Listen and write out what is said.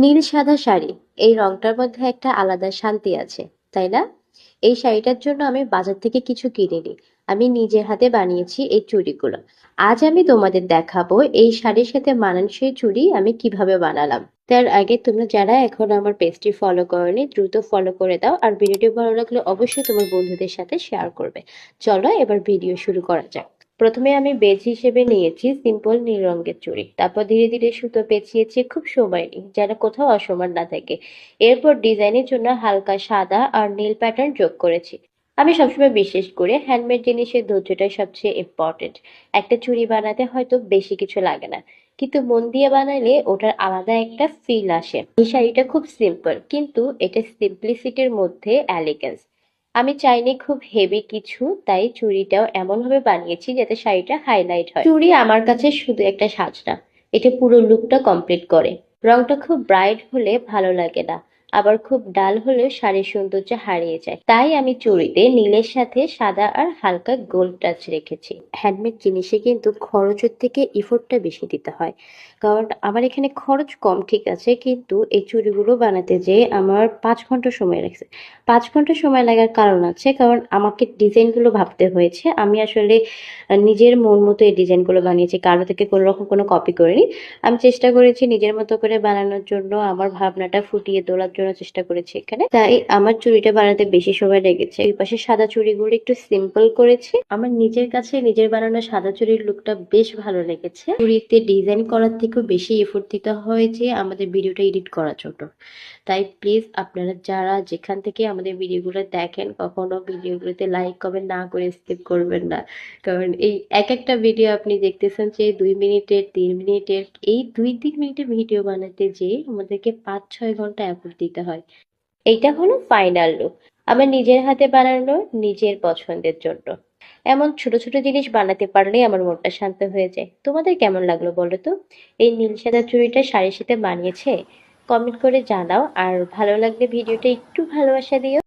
নীল সাদা শাড়ি, এই রংটার মধ্যে একটা আলাদা শান্তি আছে, তাই না? এই শাড়িটার জন্য আমি বাজার থেকে কিছু কিনিনি, আমি নিজের হাতে বানিয়েছি এই চুড়িগুলো। আজ আমি তোমাদের দেখাবো এই শাড়ির সাথে মানানসই চুড়ি আমি কিভাবে বানালাম। তার আগে তোমরা যারা এখন আমার পেজটি ফলো করোনি দ্রুত ফলো করে দাও, আর ভিডিওটি ভালো লাগলে অবশ্যই তোমার বন্ধুদের সাথে শেয়ার করবে। চলো এবার ভিডিও শুরু করা যাক। প্রথমে আমি বেজ হিসেবে নিয়েছি সিম্পল নীল রঙের চুড়ি, তারপর ধীরে ধীরে সুতো পেঁচিয়েছি খুব সময় নিয়ে, যেন কোথাও অসমান না থাকে। এরপর ডিজাইনের জন্য হালকা সাদা আর নীল প্যাটার্ন যোগ করেছি। আমি সবসময় বিশেষ করে হ্যান্ডমেড জিনিসের ধৈর্যটাই সবচেয়ে ইম্পর্টেন্ট। একটা চুড়ি বানাতে হয়তো বেশি কিছু লাগে না, কিন্তু মন দিয়ে বানালে ওটার আলাদা একটা ফিল আসে। এই শাড়িটা খুব সিম্পল, কিন্তু এটা সিম্পলিসিটির মধ্যে এলিগেন্স। আমি চাইনি খুব হেভি কিছু, তাই চুড়িটাও এমন ভাবে বানিয়েছি যাতে শাড়িটা হাইলাইট হয়। চুড়ি আমার কাছে শুধু একটা সাজ না, এটা পুরো লুকটা কমপ্লিট করে। রংটা খুব ব্রাইট হলে ভালো লাগে না, আবার খুব ডাল হলেও শাড়ির সৌন্দর্য হারিয়ে যায়। তাই আমি চুড়িতে নীলের সাথে সাদা আর হালকা গোল্ড টাচ রেখেছি। হ্যান্ডমেড জিনিসে কিন্তু খরচের থেকে ইফোর্টটা বেশি দিতে হয়, কারণ আমার এখানে খরচ কম ঠিক আছে, কিন্তু এই চুড়িগুলো বানাতে যেয়ে আমার 5 ঘন্টা সময় লাগছে। 5 ঘন্টা সময় লাগার কারণ আছে, কারণ আমাকে ডিজাইনগুলো ভাবতে হয়েছে। আমি আসলে নিজের মন মতো এই ডিজাইনগুলো বানিয়েছি, কারো থেকে কোনো রকম কোনো কপি করিনি। আমি চেষ্টা করেছি নিজের মতো করে বানানোর জন্য, আমার ভাবনাটা ফুটিয়ে তোলার জন্য চেষ্টা করেছি এখানে। তাই আমার চুড়িটা বানাতে বেশি সময় লেগেছে। এই পাশে সাদা চুড়িগুলো একটু সিম্পল করেছি। আমার নিজের কাছে নিজের বানানো সাদা চুড়ির লুকটা বেশ ভালো লেগেছে। চুড়িতে ডিজাইন করার থেকেও বেশি এফোর্ট দিতে হয়েছে আমাদের ভিডিওটা এডিট করার জন্য। তাই প্লিজ আপনারা যারা যেখান থেকে আমাদের ভিডিওগুলো দেখেন, কখনো ভিডিওগুলোতে লাইক কমেন্ট না করে স্কিপ করবেন না। কারণ এই এক একটা ভিডিও আপনি দেখতেছেন যে 2 মিনিটের 3 মিনিটের, এই 2-3 মিনিটের ভিডিও বানাতে যে আমাদেরকে 5-6 ঘন্টা এফোর্ট দিতে হয়। এইটা হলো ফাইনাল লুক, আমার নিজের হাতে বানানো, নিজের পছন্দের জন্য। এমন ছোট ছোট জিনিস বানাতে পারলেই আমার মনটা শান্ত হয়ে যায়। তোমাদের কেমন লাগলো বলো তো? এই নীল সাদা চুড়িটা শাড়ির সাথে মানিয়েছে? কমেন্ট করে জানাও, আর ভালো লাগলে ভিডিওটা একটু ভালোবাসা দিও।